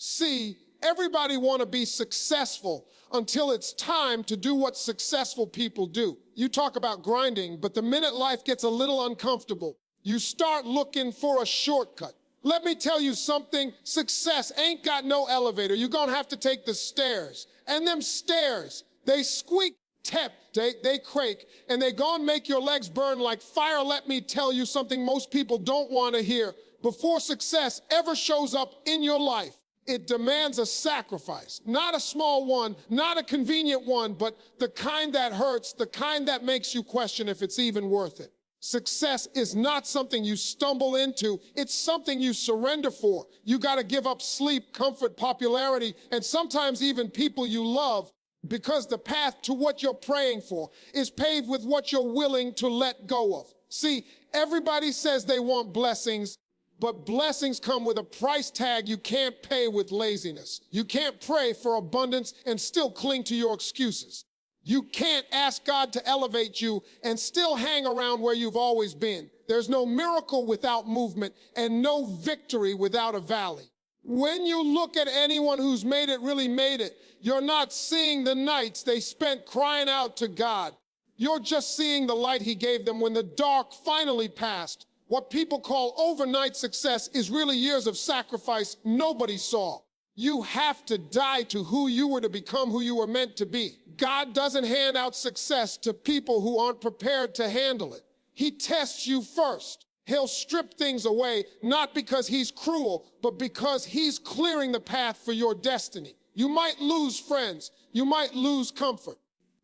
See, everybody want to be successful until it's time to do what successful people do. You talk about grinding, but the minute life gets a little uncomfortable, you start looking for a shortcut. Let me tell you something, success ain't got no elevator. You're gonna have to take the stairs. And them stairs, they squeak, tap, they crake, and they gonna make your legs burn like fire. Let me tell you something most people don't wanna hear. Before success ever shows up in your life, it demands a sacrifice. Not a small one, not a convenient one, but the kind that hurts, the kind that makes you question if it's even worth it. Success is not something you stumble into. It's something you surrender for. You got to give up sleep, comfort, popularity, and sometimes even people you love, because the path to what you're praying for is paved with what you're willing to let go of. See, everybody says they want blessings, but blessings come with a price tag you can't pay with laziness. You can't pray for abundance and still cling to your excuses. You can't ask God to elevate you and still hang around where you've always been. There's no miracle without movement and no victory without a valley. When you look at anyone who's made it, really made it, you're not seeing the nights they spent crying out to God. You're just seeing the light he gave them when the dark finally passed. What people call overnight success is really years of sacrifice nobody saw. You have to die to who you were to become who you were meant to be. God doesn't hand out success to people who aren't prepared to handle it. He tests you first. He'll strip things away, not because he's cruel, but because he's clearing the path for your destiny. You might lose friends. You might lose comfort.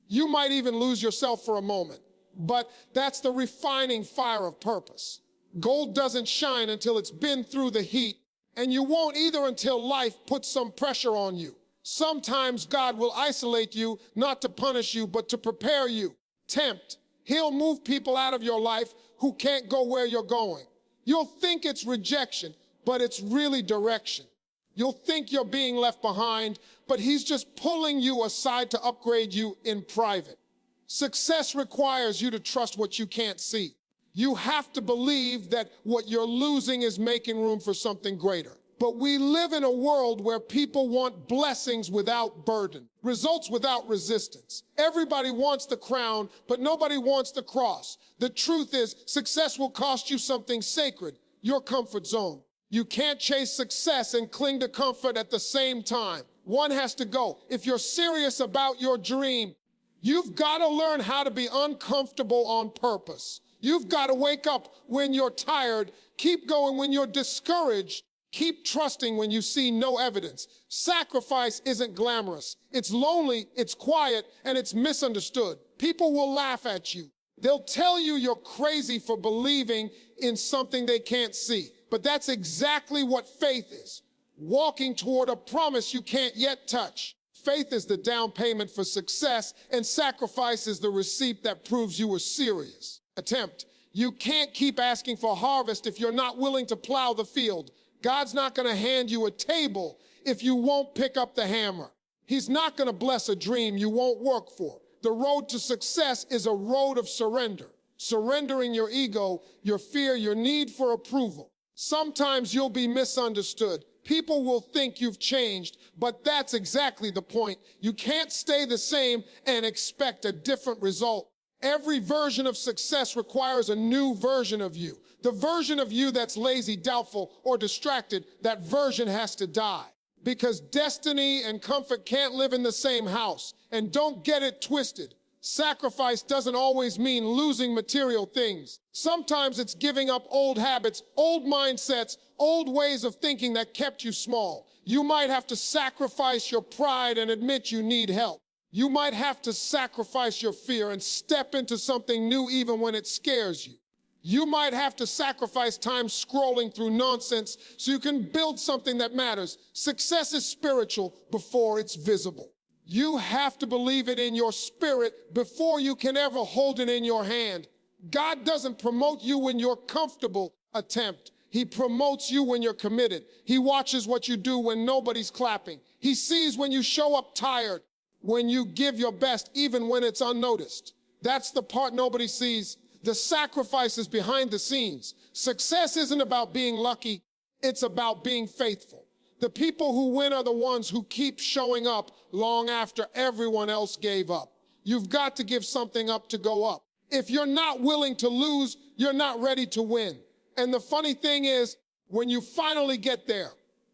You might even lose yourself for a moment. But that's the refining fire of purpose. Gold doesn't shine until it's been through the heat. And you won't either until life puts some pressure on you. Sometimes God will isolate you, not to punish you, but to prepare you. Tempt. He'll move people out of your life who can't go where you're going. You'll think it's rejection, but it's really direction. You'll think you're being left behind, but he's just pulling you aside to upgrade you in private. Success requires you to trust what you can't see. You have to believe that what you're losing is making room for something greater. But we live in a world where people want blessings without burden, results without resistance. Everybody wants the crown, but nobody wants the cross. The truth is, success will cost you something sacred, your comfort zone. You can't chase success and cling to comfort at the same time. One has to go. If you're serious about your dream, you've got to learn how to be uncomfortable on purpose. You've got to wake up when you're tired, keep going when you're discouraged, keep trusting when you see no evidence. Sacrifice isn't glamorous. It's lonely, it's quiet, and it's misunderstood. People will laugh at you. They'll tell you you're crazy for believing in something they can't see. But that's exactly what faith is. Walking toward a promise you can't yet touch. Faith is the down payment for success, and sacrifice is the receipt that proves you were serious. Attempt. You can't keep asking for harvest if you're not willing to plow the field. God's not going to hand you a table if you won't pick up the hammer. He's not going to bless a dream you won't work for. The road to success is a road of surrender. Surrendering your ego, your fear, your need for approval. Sometimes you'll be misunderstood. People will think you've changed, but that's exactly the point. You can't stay the same and expect a different result. Every version of success requires a new version of you. The version of you that's lazy, doubtful, or distracted, that version has to die. Because destiny and comfort can't live in the same house. And don't get it twisted. Sacrifice doesn't always mean losing material things. Sometimes it's giving up old habits, old mindsets, old ways of thinking that kept you small. You might have to sacrifice your pride and admit you need help. You might have to sacrifice your fear and step into something new even when it scares you. You might have to sacrifice time scrolling through nonsense so you can build something that matters. Success is spiritual before it's visible. You have to believe it in your spirit before you can ever hold it in your hand. God doesn't promote you when you're comfortable. Attempt. He promotes you when you're committed. He watches what you do when nobody's clapping. He sees when you show up tired, when you give your best, even when it's unnoticed. That's the part nobody sees. The sacrifices behind the scenes. Success isn't about being lucky. It's about being faithful. The people who win are the ones who keep showing up long after everyone else gave up. You've got to give something up to go up. If you're not willing to lose, you're not ready to win. And the funny thing is, when you finally get there,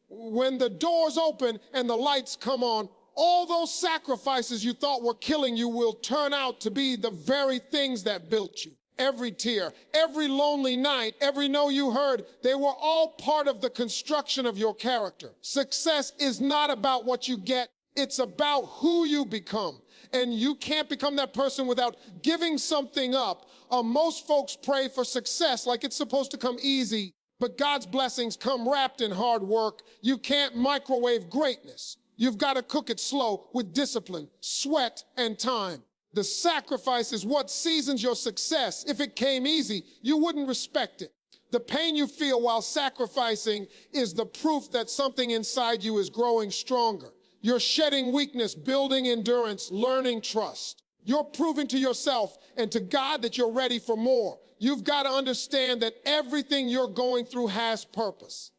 when the doors open and the lights come on, all those sacrifices you thought were killing you will turn out to be the very things that built you. Every tear, every lonely night, every no you heard, they were all part of the construction of your character. Success is not about what you get, it's about who you become. And you can't become that person without giving something up. Most folks pray for success like it's supposed to come easy, but God's blessings come wrapped in hard work. You can't microwave greatness. You've got to cook it slow with discipline, sweat, and time. The sacrifice is what seasons your success. If it came easy, you wouldn't respect it. The pain you feel while sacrificing is the proof that something inside you is growing stronger. You're shedding weakness, building endurance, learning trust. You're proving to yourself and to God that you're ready for more. You've got to understand that everything you're going through has purpose.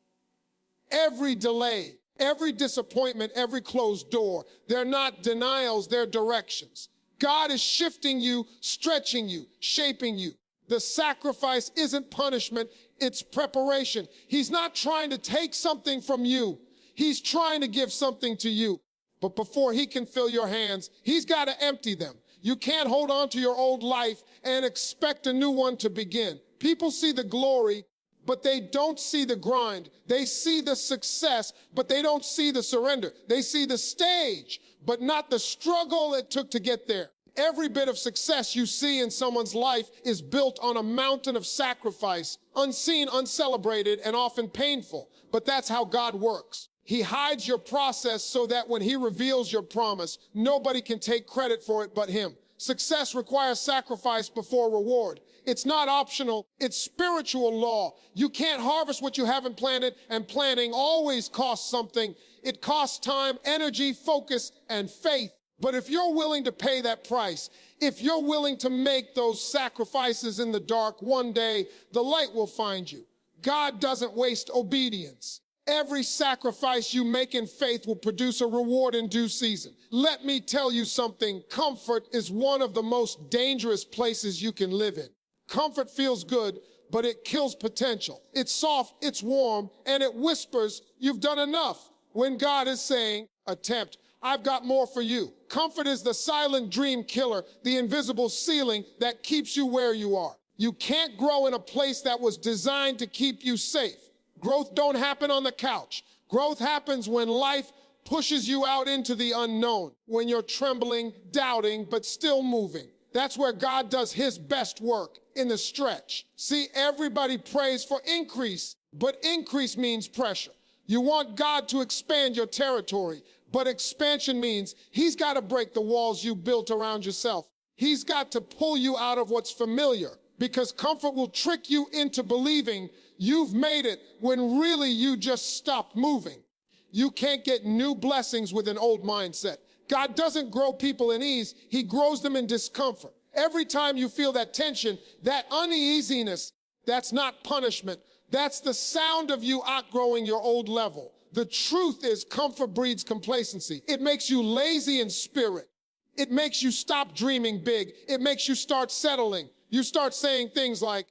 Every delay, every disappointment, every closed door, they're not denials, they're directions. God is shifting you, stretching you, shaping you. The sacrifice isn't punishment, it's preparation. He's not trying to take something from you. He's trying to give something to you. But before he can fill your hands, he's got to empty them. You can't hold on to your old life and expect a new one to begin. People see the glory, but they don't see the grind. They see the success, but they don't see the surrender. They see the stage, but not the struggle it took to get there. Every bit of success you see in someone's life is built on a mountain of sacrifice, unseen, uncelebrated, and often painful. But that's how God works. He hides your process so that when he reveals your promise, nobody can take credit for it but him. Success requires sacrifice before reward. It's not optional, it's spiritual law. You can't harvest what you haven't planted, and planting always costs something. It costs time, energy, focus, and faith. But if you're willing to pay that price, if you're willing to make those sacrifices in the dark, one day the light will find you. God doesn't waste obedience. Every sacrifice you make in faith will produce a reward in due season. Let me tell you something. Comfort is one of the most dangerous places you can live in. Comfort feels good, but it kills potential. It's soft, it's warm, and it whispers, you've done enough. When God is saying, attempt, I've got more for you. Comfort is the silent dream killer, the invisible ceiling that keeps you where you are. You can't grow in a place that was designed to keep you safe. Growth don't happen on the couch. Growth happens when life pushes you out into the unknown, when you're trembling, doubting, but still moving. That's where God does his best work, in the stretch. See, everybody prays for increase, but increase means pressure. You want God to expand your territory, but expansion means he's got to break the walls you built around yourself. He's got to pull you out of what's familiar, because comfort will trick you into believing you've made it when really you just stopped moving. You can't get new blessings with an old mindset. God doesn't grow people in ease, he grows them in discomfort. Every time you feel that tension, that uneasiness, that's not punishment. That's the sound of you outgrowing your old level. The truth is, comfort breeds complacency. It makes you lazy in spirit. It makes you stop dreaming big. It makes you start settling. You start saying things like,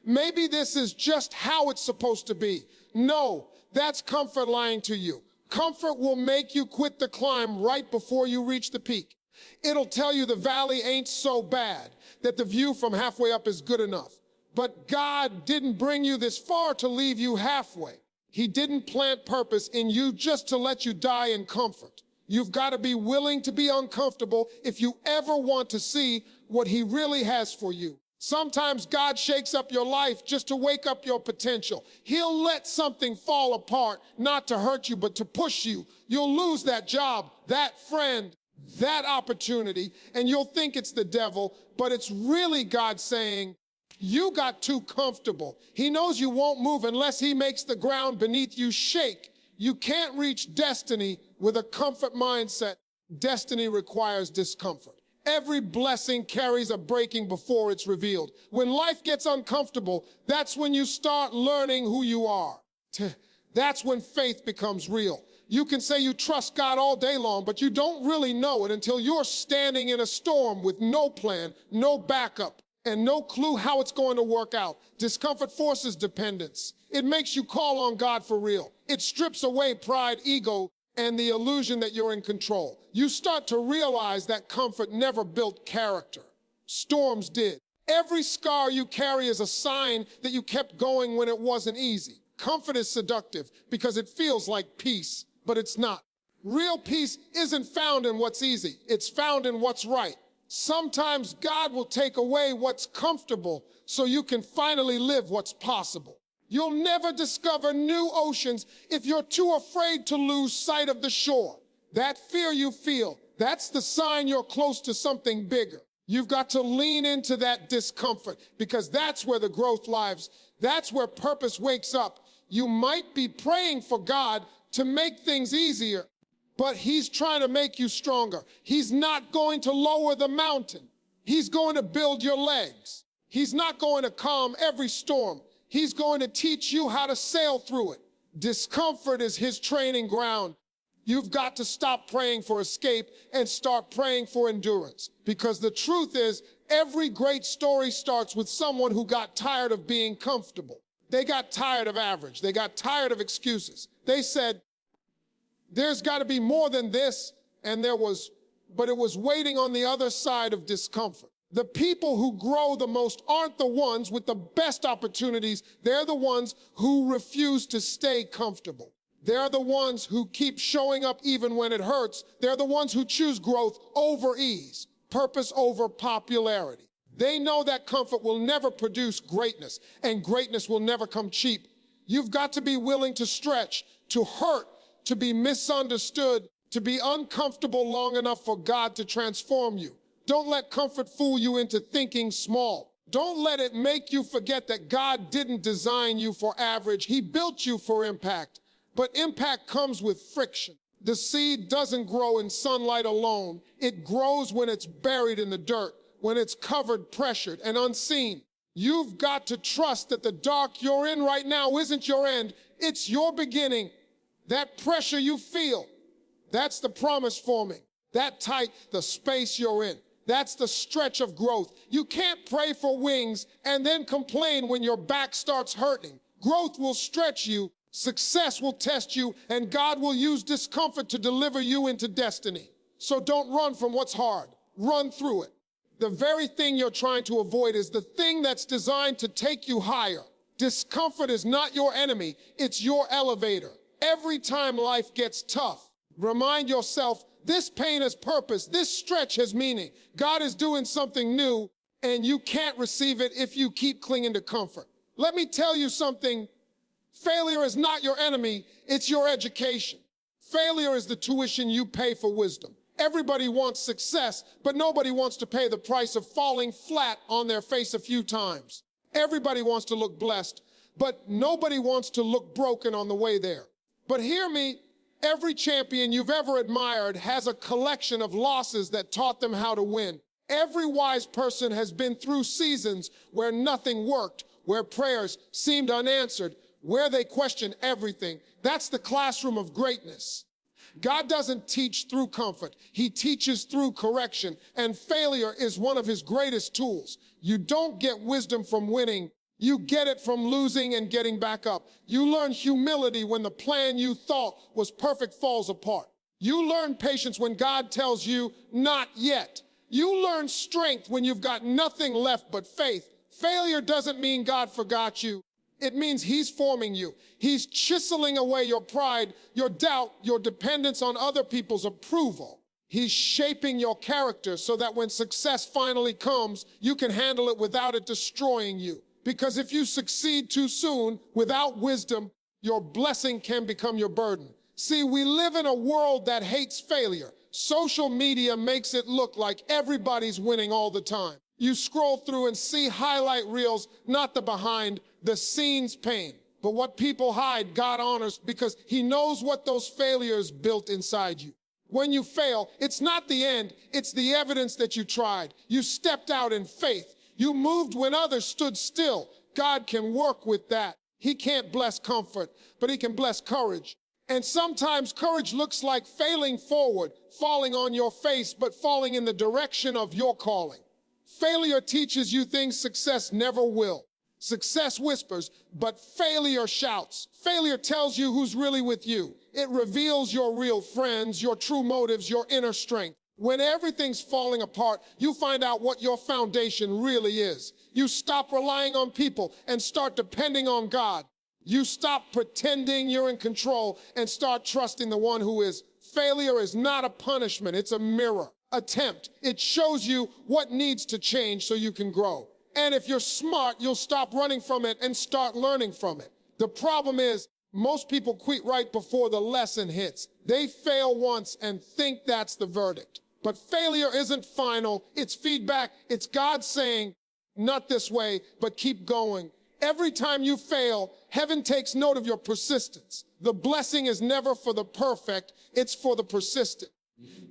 maybe this is just how it's supposed to be. No, that's comfort lying to you. Comfort will make you quit the climb right before you reach the peak. It'll tell you the valley ain't so bad, that the view from halfway up is good enough. But God didn't bring you this far to leave you halfway. He didn't plant purpose in you just to let you die in comfort. You've got to be willing to be uncomfortable if you ever want to see what he really has for you. Sometimes God shakes up your life just to wake up your potential. He'll let something fall apart, not to hurt you, but to push you. You'll lose that job, that friend, that opportunity, and you'll think it's the devil, but it's really God saying, you got too comfortable. He knows you won't move unless he makes the ground beneath you shake. You can't reach destiny with a comfort mindset. Destiny requires discomfort. Every blessing carries a breaking before it's revealed. When life gets uncomfortable, that's when you start learning who you are. That's when faith becomes real. You can say you trust God all day long, but you don't really know it until you're standing in a storm with no plan, no backup, and no clue how it's going to work out. Discomfort forces dependence. It makes you call on God for real. It strips away pride, ego, and the illusion that you're in control. You start to realize that comfort never built character. Storms did. Every scar you carry is a sign that you kept going when it wasn't easy. Comfort is seductive because it feels like peace, but it's not. Real peace isn't found in what's easy. It's found in what's right. Sometimes God will take away what's comfortable so you can finally live what's possible. You'll never discover new oceans if you're too afraid to lose sight of the shore. That fear you feel, that's the sign you're close to something bigger. You've got to lean into that discomfort because that's where the growth lives. That's where purpose wakes up. You might be praying for God to make things easier, but he's trying to make you stronger. He's not going to lower the mountain. He's going to build your legs. He's not going to calm every storm. He's going to teach you how to sail through it. Discomfort is his training ground. You've got to stop praying for escape and start praying for endurance. Because the truth is, every great story starts with someone who got tired of being comfortable. They got tired of average. They got tired of excuses. They said, there's got to be more than this, and but it was waiting on the other side of discomfort. The people who grow the most aren't the ones with the best opportunities. They're the ones who refuse to stay comfortable. They're the ones who keep showing up even when it hurts. They're the ones who choose growth over ease, purpose over popularity. They know that comfort will never produce greatness, and greatness will never come cheap. You've got to be willing to stretch, to hurt, to be misunderstood, to be uncomfortable long enough for God to transform you. Don't let comfort fool you into thinking small. Don't let it make you forget that God didn't design you for average. He built you for impact. But impact comes with friction. The seed doesn't grow in sunlight alone. It grows when it's buried in the dirt, when it's covered, pressured, and unseen. You've got to trust that the dark you're in right now isn't your end. It's your beginning. That pressure you feel, that's the promise forming. That tight, the space you're in. That's the stretch of growth. You can't pray for wings and then complain when your back starts hurting. Growth will stretch you, success will test you, and God will use discomfort to deliver you into destiny. So don't run from what's hard. Run through it. The very thing you're trying to avoid is the thing that's designed to take you higher. Discomfort is not your enemy, it's your elevator. Every time life gets tough, remind yourself, this pain has purpose, this stretch has meaning. God is doing something new, and you can't receive it if you keep clinging to comfort. Let me tell you something. Failure is not your enemy, it's your education. Failure is the tuition you pay for wisdom. Everybody wants success, but nobody wants to pay the price of falling flat on their face a few times. Everybody wants to look blessed, but nobody wants to look broken on the way there. But hear me, every champion you've ever admired has a collection of losses that taught them how to win. Every wise person has been through seasons where nothing worked, where prayers seemed unanswered, where they questioned everything. That's the classroom of greatness. God doesn't teach through comfort. He teaches through correction, and failure is one of his greatest tools. You don't get wisdom from winning. You get it from losing and getting back up. You learn humility when the plan you thought was perfect falls apart. You learn patience when God tells you, not yet. You learn strength when you've got nothing left but faith. Failure doesn't mean God forgot you. It means he's forming you. He's chiseling away your pride, your doubt, your dependence on other people's approval. He's shaping your character so that when success finally comes, you can handle it without it destroying you. Because if you succeed too soon, without wisdom, your blessing can become your burden. See, we live in a world that hates failure. Social media makes it look like everybody's winning all the time. You scroll through and see highlight reels, not the behind the scenes pain. But what people hide, God honors because he knows what those failures built inside you. When you fail, it's not the end, it's the evidence that you tried. You stepped out in faith. You moved when others stood still. God can work with that. He can't bless comfort, but he can bless courage. And sometimes courage looks like failing forward, falling on your face, but falling in the direction of your calling. Failure teaches you things success never will. Success whispers, but failure shouts. Failure tells you who's really with you. It reveals your real friends, your true motives, your inner strength. When everything's falling apart, you find out what your foundation really is. You stop relying on people and start depending on God. You stop pretending you're in control and start trusting the one who is. Failure is not a punishment, it's a mirror. Attempt. It shows you what needs to change so you can grow. And if you're smart, you'll stop running from it and start learning from it. The problem is, most people quit right before the lesson hits. They fail once and think that's the verdict. But failure isn't final, it's feedback. It's God saying, not this way, but keep going. Every time you fail, heaven takes note of your persistence. The blessing is never for the perfect, it's for the persistent.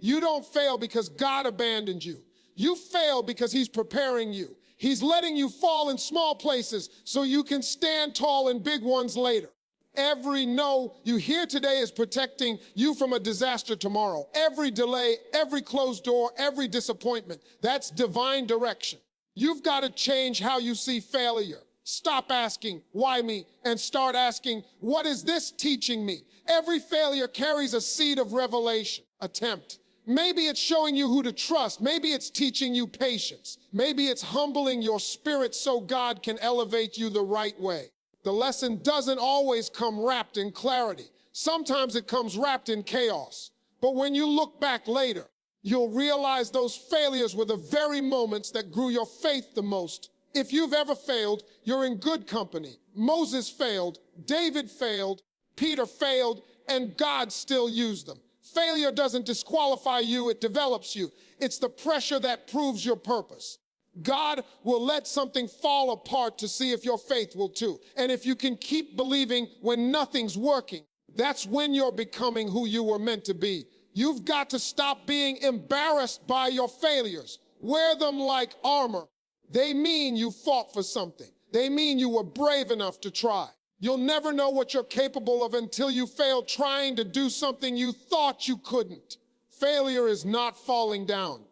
You don't fail because God abandoned you. You fail because he's preparing you. He's letting you fall in small places so you can stand tall in big ones later. Every no you hear today is protecting you from a disaster tomorrow. Every delay, every closed door, every disappointment, that's divine direction. You've got to change how you see failure. Stop asking, why me? And start asking, what is this teaching me? Every failure carries a seed of revelation. Attempt. Maybe it's showing you who to trust. Maybe it's teaching you patience. Maybe it's humbling your spirit so God can elevate you the right way. The lesson doesn't always come wrapped in clarity. Sometimes it comes wrapped in chaos. But when you look back later, you'll realize those failures were the very moments that grew your faith the most. If you've ever failed, you're in good company. Moses failed, David failed, Peter failed, and God still used them. Failure doesn't disqualify you, it develops you. It's the pressure that proves your purpose. God will let something fall apart to see if your faith will too. And if you can keep believing when nothing's working, that's when you're becoming who you were meant to be. You've got to stop being embarrassed by your failures. Wear them like armor. They mean you fought for something. They mean you were brave enough to try. You'll never know what you're capable of until you fail trying to do something you thought you couldn't. Failure is not falling down.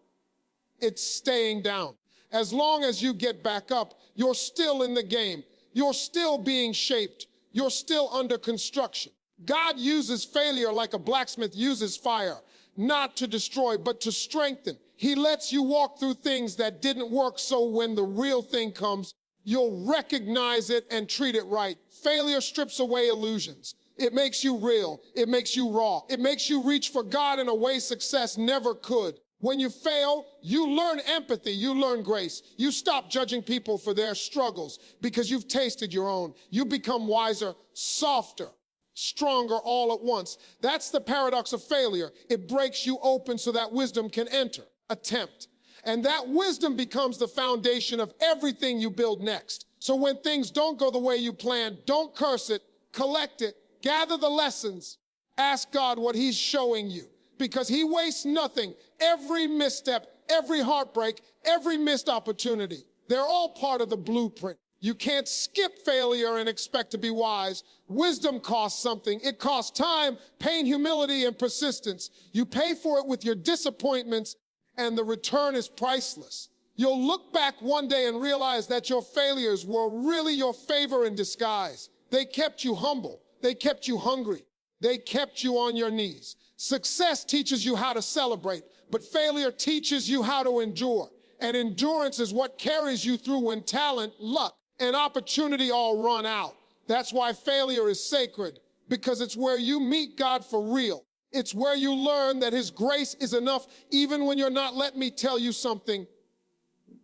It's staying down. As long as you get back up, you're still in the game. You're still being shaped. You're still under construction. God uses failure like a blacksmith uses fire, not to destroy, but to strengthen. He lets you walk through things that didn't work, so when the real thing comes, you'll recognize it and treat it right. Failure strips away illusions. It makes you real. It makes you raw. It makes you reach for God in a way success never could. When you fail, you learn empathy, you learn grace. You stop judging people for their struggles because you've tasted your own. You become wiser, softer, stronger all at once. That's the paradox of failure. It breaks you open so that wisdom can enter. Attempt. And that wisdom becomes the foundation of everything you build next. So when things don't go the way you planned, don't curse it, collect it, gather the lessons, ask God what he's showing you. Because he wastes nothing. Every misstep, every heartbreak, every missed opportunity, they're all part of the blueprint. You can't skip failure and expect to be wise. Wisdom costs something. It costs time, pain, humility, and persistence. You pay for it with your disappointments, and the return is priceless. You'll look back one day and realize that your failures were really your favor in disguise. They kept you humble. They kept you hungry. They kept you on your knees. Success teaches you how to celebrate, but failure teaches you how to endure. And endurance is what carries you through when talent, luck, and opportunity all run out. That's why failure is sacred, because it's where you meet God for real. It's where you learn that his grace is enough even when you're not. Let me tell you something.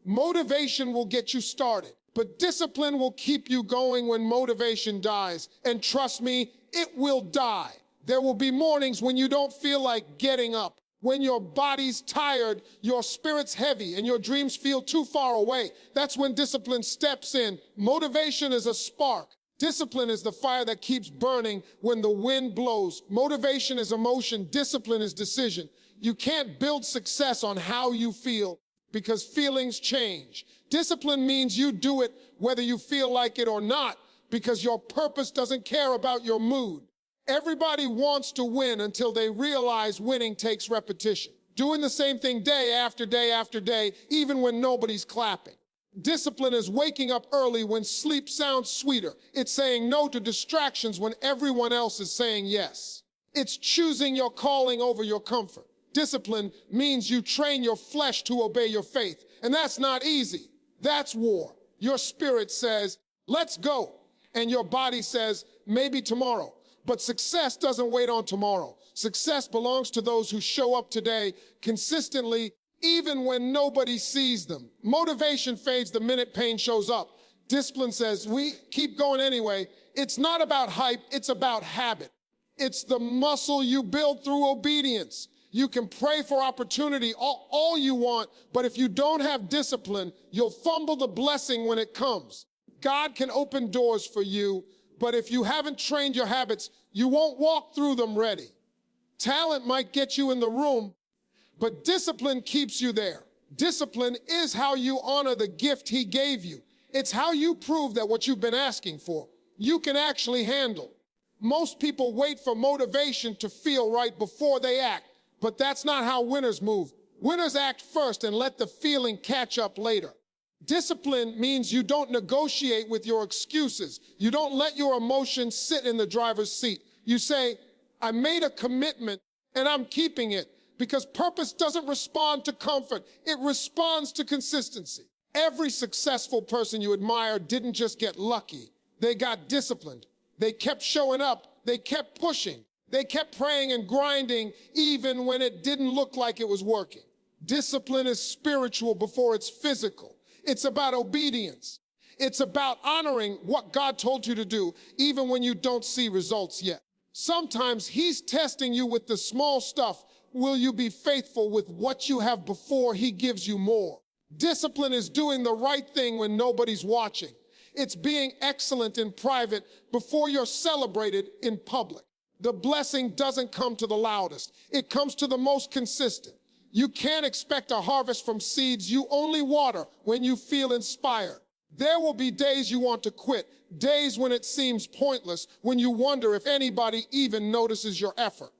Motivation will get you started, but discipline will keep you going when motivation dies. And trust me, it will die. There will be mornings when you don't feel like getting up, when your body's tired, your spirit's heavy, and your dreams feel too far away. That's when discipline steps in. Motivation is a spark. Discipline is the fire that keeps burning when the wind blows. Motivation is emotion. Discipline is decision. You can't build success on how you feel because feelings change. Discipline means you do it whether you feel like it or not. because your purpose doesn't care about your mood. Everybody wants to win until they realize winning takes repetition. Doing the same thing day after day after day, even when nobody's clapping. Discipline is waking up early when sleep sounds sweeter. It's saying no to distractions when everyone else is saying yes. It's choosing your calling over your comfort. Discipline means you train your flesh to obey your faith. And that's not easy. That's war. Your spirit says, let's go. And your body says, maybe tomorrow. But success doesn't wait on tomorrow. Success belongs to those who show up today consistently, even when nobody sees them. Motivation fades the minute pain shows up. Discipline says, we keep going anyway. It's not about hype, it's about habit. It's the muscle you build through obedience. You can pray for opportunity all you want, but if you don't have discipline, you'll fumble the blessing when it comes. God can open doors for you, but if you haven't trained your habits, you won't walk through them ready. Talent might get you in the room, but discipline keeps you there. Discipline is how you honor the gift he gave you. It's how you prove that what you've been asking for, you can actually handle. Most people wait for motivation to feel right before they act, but that's not how winners move. Winners act first and let the feeling catch up later. Discipline means you don't negotiate with your excuses. You don't let your emotions sit in the driver's seat. You say, I made a commitment and I'm keeping it, because purpose doesn't respond to comfort. It responds to consistency. Every successful person you admire didn't just get lucky. They got disciplined. They kept showing up. They kept pushing. They kept praying and grinding even when it didn't look like it was working. Discipline is spiritual before it's physical. It's about obedience. It's about honoring what God told you to do, even when you don't see results yet. Sometimes he's testing you with the small stuff. Will you be faithful with what you have before he gives you more? Discipline is doing the right thing when nobody's watching. It's being excellent in private before you're celebrated in public. The blessing doesn't come to the loudest. It comes to the most consistent. You can't expect a harvest from seeds you only water when you feel inspired. There will be days you want to quit, days when it seems pointless, when you wonder if anybody even notices your effort.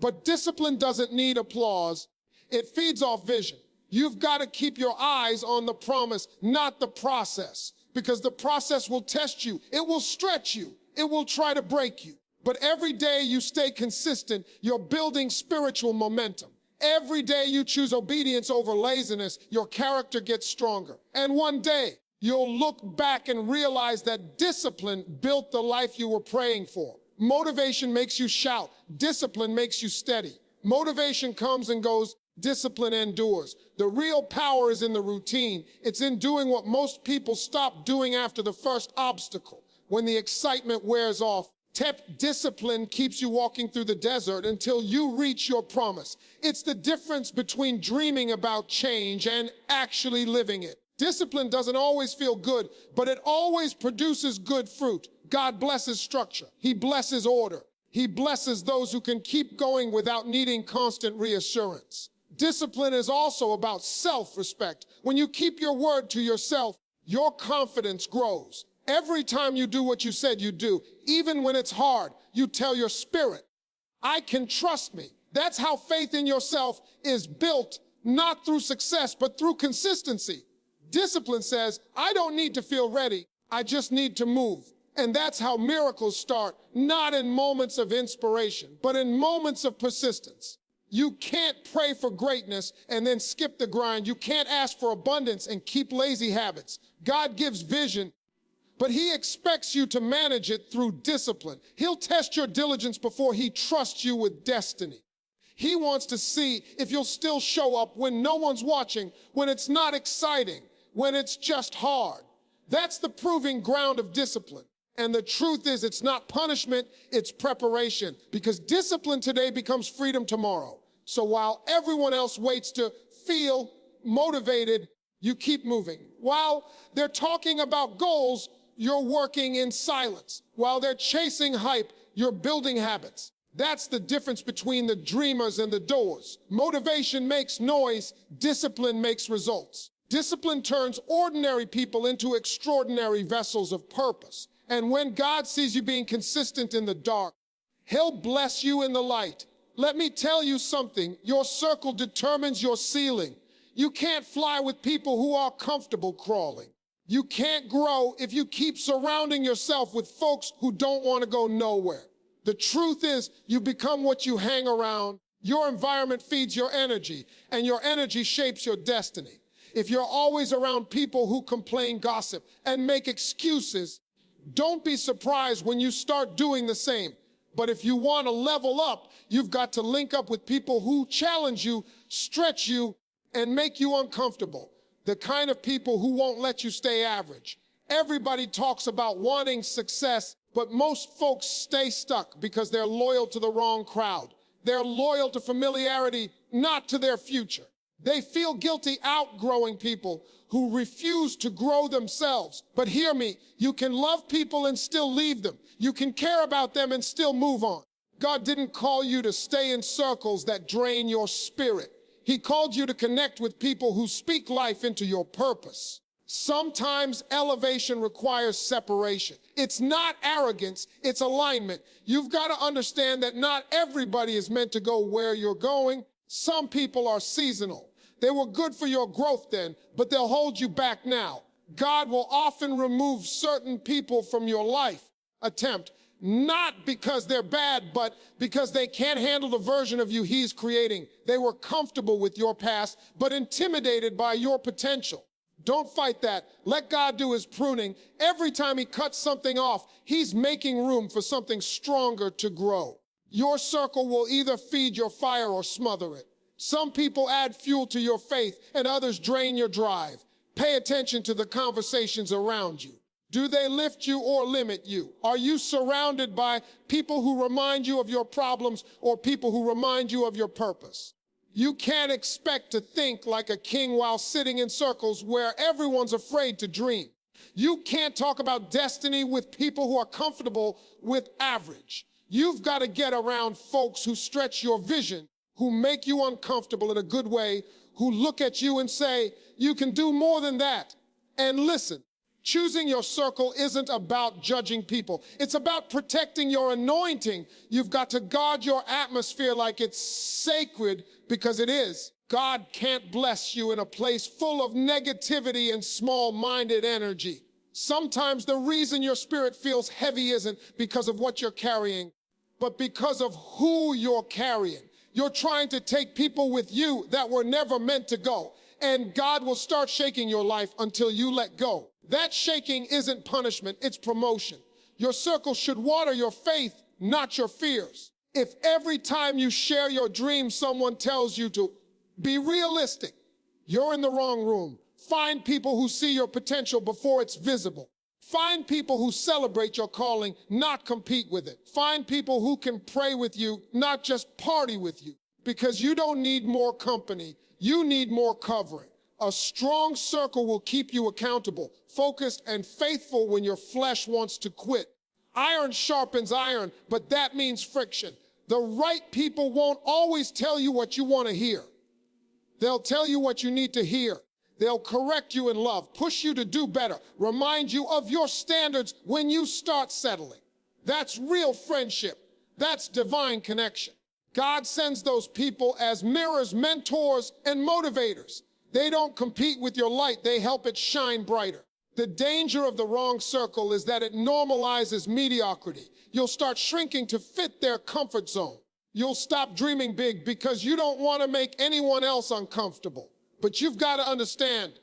But discipline doesn't need applause. It feeds off vision. You've got to keep your eyes on the promise, not the process, because the process will test you. It will stretch you. It will try to break you. But every day you stay consistent, you're building spiritual momentum. Every day you choose obedience over laziness, your character gets stronger. And one day you'll look back and realize that discipline built the life you were praying for. Motivation makes you shout. Discipline makes you steady. Motivation comes and goes. Discipline endures. The real power is in the routine. It's in doing what most people stop doing after the first obstacle. When the excitement wears off, discipline keeps you walking through the desert until you reach your promise. It's the difference between dreaming about change and actually living it. Discipline doesn't always feel good, but it always produces good fruit. God blesses structure. He blesses order. He blesses those who can keep going without needing constant reassurance. Discipline is also about self-respect. When you keep your word to yourself, your confidence grows. Every time you do what you said you'd do, even when it's hard, you tell your spirit, I can trust me. That's how faith in yourself is built, not through success, but through consistency. Discipline says, I don't need to feel ready. I just need to move. And that's how miracles start, not in moments of inspiration, but in moments of persistence. You can't pray for greatness and then skip the grind. You can't ask for abundance and keep lazy habits. God gives vision, but he expects you to manage it through discipline. He'll test your diligence before he trusts you with destiny. He wants to see if you'll still show up when no one's watching, when it's not exciting, when it's just hard. That's the proving ground of discipline. And the truth is, it's not punishment, it's preparation. Because discipline today becomes freedom tomorrow. So while everyone else waits to feel motivated, you keep moving. While they're talking about goals, you're working in silence. While they're chasing hype, you're building habits. That's the difference between the dreamers and the doers. Motivation makes noise, discipline makes results. Discipline turns ordinary people into extraordinary vessels of purpose. And when God sees you being consistent in the dark, He'll bless you in the light. Let me tell you something. Your circle determines your ceiling. You can't fly with people who are comfortable crawling. You can't grow if you keep surrounding yourself with folks who don't want to go nowhere. The truth is, you become what you hang around. Your environment feeds your energy, and your energy shapes your destiny. If you're always around people who complain, gossip, and make excuses, don't be surprised when you start doing the same. But if you want to level up, you've got to link up with people who challenge you, stretch you, and make you uncomfortable. The kind of people who won't let you stay average. Everybody talks about wanting success, but most folks stay stuck because they're loyal to the wrong crowd. They're loyal to familiarity, not to their future. They feel guilty outgrowing people who refuse to grow themselves. But hear me, you can love people and still leave them. You can care about them and still move on. God didn't call you to stay in circles that drain your spirit. He called you to connect with people who speak life into your purpose. Sometimes elevation requires separation. It's not arrogance, it's alignment. You've got to understand that not everybody is meant to go where you're going. Some people are seasonal. They were good for your growth then, but they'll hold you back now. God will often remove certain people from your life attempt, not because they're bad, but because they can't handle the version of you He's creating. They were comfortable with your past, but intimidated by your potential. Don't fight that. Let God do His pruning. Every time He cuts something off, He's making room for something stronger to grow. Your circle will either feed your fire or smother it. Some people add fuel to your faith and others drain your drive. Pay attention to the conversations around you. Do they lift you or limit you? Are you surrounded by people who remind you of your problems or people who remind you of your purpose? You can't expect to think like a king while sitting in circles where everyone's afraid to dream. You can't talk about destiny with people who are comfortable with average. You've got to get around folks who stretch your vision, who make you uncomfortable in a good way, who look at you and say, you can do more than that. And listen, choosing your circle isn't about judging people. It's about protecting your anointing. You've got to guard your atmosphere like it's sacred, because it is. God can't bless you in a place full of negativity and small-minded energy. Sometimes the reason your spirit feels heavy isn't because of what you're carrying, but because of who you're carrying. You're trying to take people with you that were never meant to go, and God will start shaking your life until you let go. That shaking isn't punishment, it's promotion. Your circle should water your faith, not your fears. If every time you share your dream, someone tells you to be realistic, you're in the wrong room. Find people who see your potential before it's visible. Find people who celebrate your calling, not compete with it. Find people who can pray with you, not just party with you. Because you don't need more company, you need more covering. A strong circle will keep you accountable, focused, and faithful when your flesh wants to quit. Iron sharpens iron, but that means friction. The right people won't always tell you what you want to hear. They'll tell you what you need to hear. They'll correct you in love, push you to do better, remind you of your standards when you start settling. That's real friendship. That's divine connection. God sends those people as mirrors, mentors, and motivators. They don't compete with your light, they help it shine brighter. The danger of the wrong circle is that it normalizes mediocrity. You'll start shrinking to fit their comfort zone. You'll stop dreaming big because you don't want to make anyone else uncomfortable. But you've got to understand,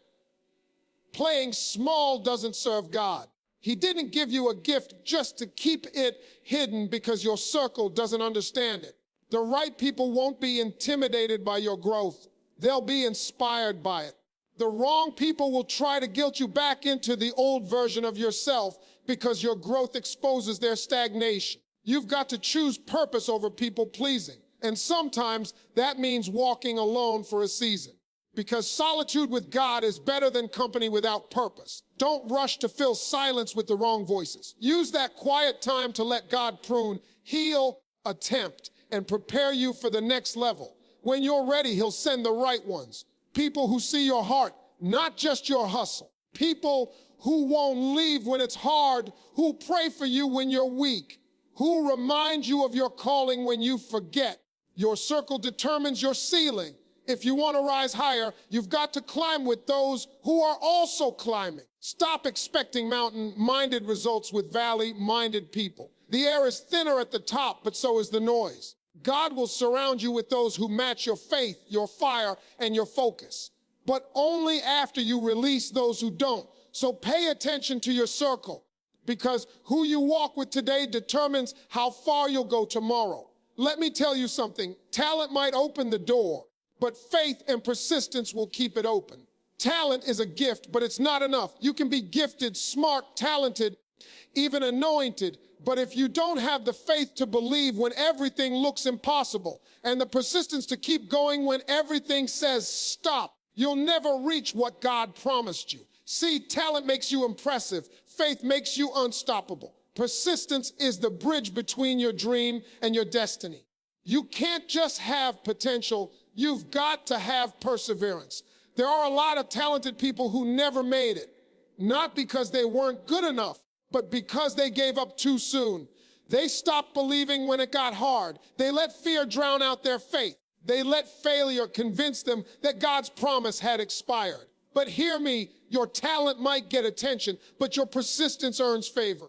playing small doesn't serve God. He didn't give you a gift just to keep it hidden because your circle doesn't understand it. The right people won't be intimidated by your growth. They'll be inspired by it. The wrong people will try to guilt you back into the old version of yourself because your growth exposes their stagnation. You've got to choose purpose over people pleasing. And sometimes that means walking alone for a season. Because solitude with God is better than company without purpose. Don't rush to fill silence with the wrong voices. Use that quiet time to let God prune, heal, attempt, and prepare you for the next level. When you're ready, He'll send the right ones. People who see your heart, not just your hustle. People who won't leave when it's hard, who pray for you when you're weak, who remind you of your calling when you forget. Your circle determines your ceiling. If you want to rise higher, you've got to climb with those who are also climbing. Stop expecting mountain-minded results with valley-minded people. The air is thinner at the top, but so is the noise. God will surround you with those who match your faith, your fire, and your focus, but only after you release those who don't. So pay attention to your circle, because who you walk with today determines how far you'll go tomorrow. Let me tell you something. Talent might open the door, but faith and persistence will keep it open. Talent is a gift, but it's not enough. You can be gifted, smart, talented, even anointed, but if you don't have the faith to believe when everything looks impossible, and the persistence to keep going when everything says stop, you'll never reach what God promised you. See, talent makes you impressive. Faith makes you unstoppable. Persistence is the bridge between your dream and your destiny. You can't just have potential. You've got to have perseverance. There are a lot of talented people who never made it, not because they weren't good enough, but because they gave up too soon. They stopped believing when it got hard. They let fear drown out their faith. They let failure convince them that God's promise had expired. But hear me, your talent might get attention, but your persistence earns favor.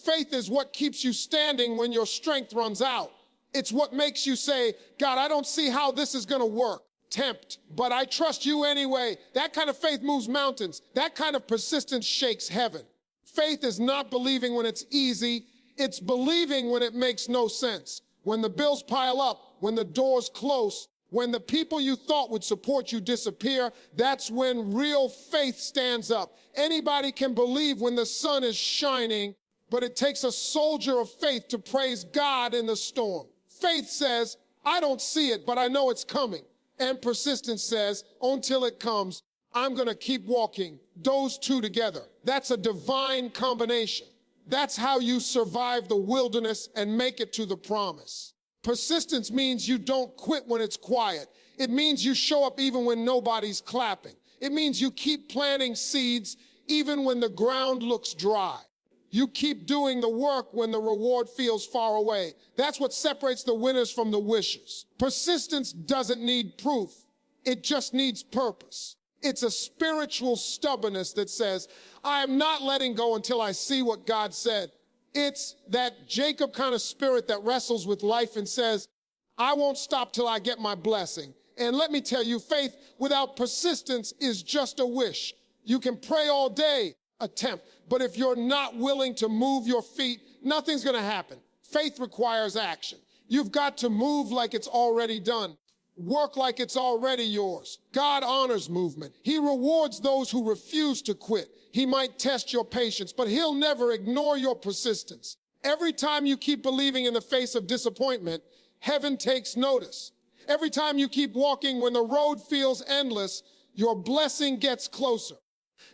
Faith is what keeps you standing when your strength runs out. It's what makes you say, God, I don't see how this is going to work. But I trust you anyway. That kind of faith moves mountains. That kind of persistence shakes heaven. Faith is not believing when it's easy. It's believing when it makes no sense. When the bills pile up, when the doors close, when the people you thought would support you disappear, that's when real faith stands up. Anybody can believe when the sun is shining, but it takes a soldier of faith to praise God in the storm. Faith says, I don't see it, but I know it's coming. And persistence says, until it comes, I'm going to keep walking. Those two together. That's a divine combination. That's how you survive the wilderness and make it to the promise. Persistence means you don't quit when it's quiet. It means you show up even when nobody's clapping. It means you keep planting seeds even when the ground looks dry. You keep doing the work when the reward feels far away. That's what separates the winners from the wishers. Persistence doesn't need proof. It just needs purpose. It's a spiritual stubbornness that says, I am not letting go until I see what God said. It's that Jacob kind of spirit that wrestles with life and says, I won't stop till I get my blessing. And let me tell you, faith without persistence is just a wish. You can pray all day, but if you're not willing to move your feet, nothing's going to happen. Faith requires action. You've got to move like it's already done. Work like it's already yours. God honors movement. He rewards those who refuse to quit. He might test your patience, but he'll never ignore your persistence. Every time you keep believing in the face of disappointment, heaven takes notice. Every time you keep walking when the road feels endless, your blessing gets closer.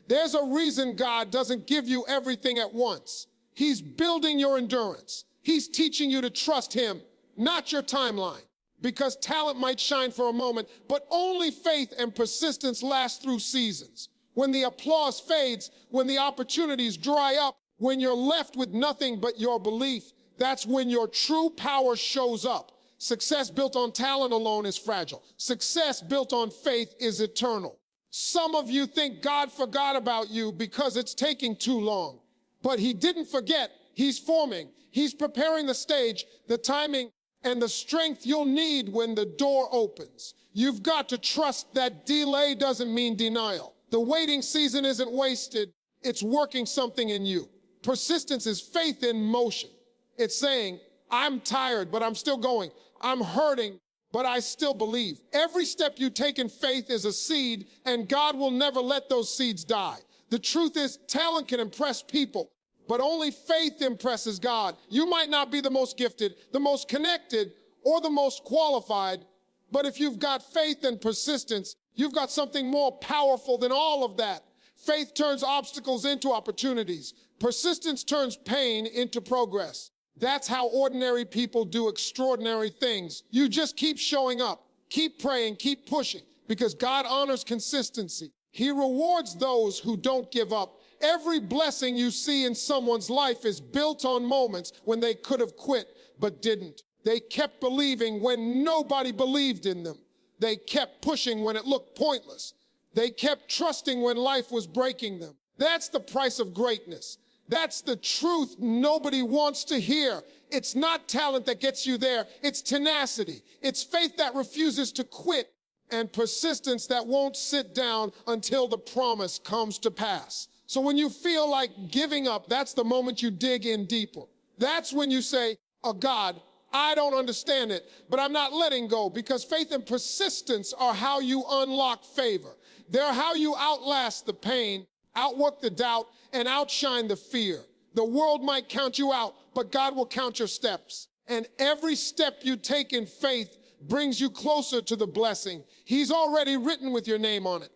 There's a reason God doesn't give you everything at once. He's building your endurance. He's teaching you to trust him, not your timeline. Because talent might shine for a moment, but only faith and persistence last through seasons. When the applause fades, when the opportunities dry up, when you're left with nothing but your belief, that's when your true power shows up. Success built on talent alone is fragile. Success built on faith is eternal. Some of you think God forgot about you because it's taking too long. But he didn't forget. He's forming. He's preparing the stage, the timing, and the strength you'll need when the door opens. You've got to trust that delay doesn't mean denial. The waiting season isn't wasted. It's working something in you. Persistence is faith in motion. It's saying, I'm tired, but I'm still going. I'm hurting, but I still believe. Every step you take in faith is a seed, and God will never let those seeds die. The truth is, talent can impress people, but only faith impresses God. You might not be the most gifted, the most connected, or the most qualified, but if you've got faith and persistence, you've got something more powerful than all of that. Faith turns obstacles into opportunities. Persistence turns pain into progress. That's how ordinary people do extraordinary things. You just keep showing up, keep praying, keep pushing, because God honors consistency. He rewards those who don't give up. Every blessing you see in someone's life is built on moments when they could have quit but didn't. They kept believing when nobody believed in them. They kept pushing when it looked pointless. They kept trusting when life was breaking them. That's the price of greatness. That's the truth nobody wants to hear. It's not talent that gets you there. It's tenacity. It's faith that refuses to quit, and persistence that won't sit down until the promise comes to pass. So when you feel like giving up, that's the moment you dig in deeper. That's when you say, oh God, I don't understand it, but I'm not letting go, because faith and persistence are how you unlock favor. They're how you outlast the pain, outwork the doubt, and outshine the fear. The world might count you out, but God will count your steps. And every step you take in faith brings you closer to the blessing He's already written with your name on it.